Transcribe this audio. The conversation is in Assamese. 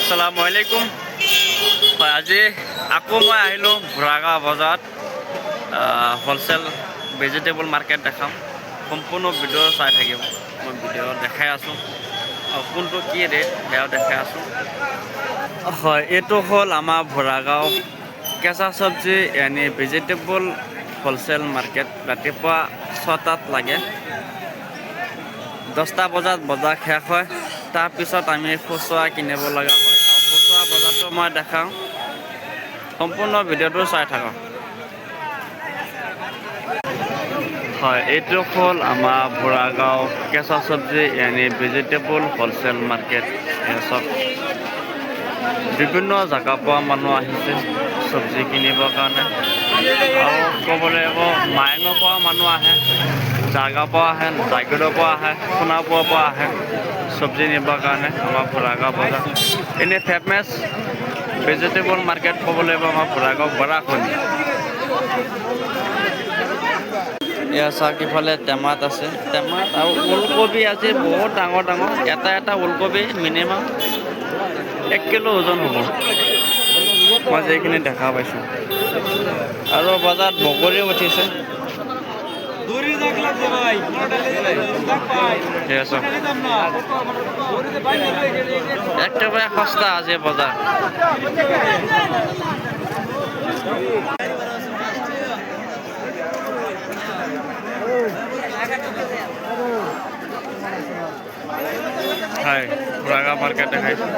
আসসালামু আলাইকুম। হয় আজি আকৌ মই আহিলোঁ ভৰাগাঁও বজাৰত হোলচেল ভেজিটেবল মাৰ্কেট দেখাম। সম্পূৰ্ণ ভিডিঅ' চাই থাকিব। মই ভিডিঅ' দেখাই আছোঁ কোনটো কি ৰেট সেয়াও দেখাই আছোঁ। হয়, এইটো হ'ল আমাৰ ভৰাগাঁও কেঁচা চব্জি এনে ভেজিটেবল হোলচেল মাৰ্কেট। ৰাতিপুৱা 6টাত লাগে, 10টা বজাত বজাৰ শেষ হয়। তাৰপিছত আমি খুচুৰা কিনিব লগা হয়। খুচুৰা বজাৰটো মই দেখাওঁ, সম্পূৰ্ণ ভিডিঅ'টো চাই থাকক। হয়, এইটো হ'ল আমাৰ ভৰাগাঁও কেঁচা চব্জি এনে ভেজিটেবল হোলচেল মাৰ্কেট। চব বিভিন্ন জেগাৰ পৰা মানুহ আহিছে চব্জি কিনিবৰ কাৰণে। আৰু ক'বলৈ মায়ঙৰ পৰা মানুহ আহে, জাগাৰ পৰা আহে, জাগিৰোডৰ পৰা আহে, সোণাপুৰৰ পৰা আহে চব্জি নিবৰ কাৰণে আমাৰ ভৰাগাঁও বজাৰ। এনেই ফেমাছ ভেজিটেবল মাৰ্কেট ক'ব লাগিব আমাৰ ভৰাগাঁও গৰাখহনীয়া। এয়া চাওক, ইফালে টেমাত আছে, টেমাত আৰু ওলকবি আজি বহুত ডাঙৰ ডাঙৰ। এটা ওলকবি মিনিমাম 1 কিলো ওজন হ'ব, মই যিখিনি দেখা পাইছোঁ। আৰু বজাৰত বগৰীও উঠিছে। একেবাৰে সস্তা আজি বজাৰ। হয়, ভৰাগাঁও মাৰ্কেট দেখাইছোঁ।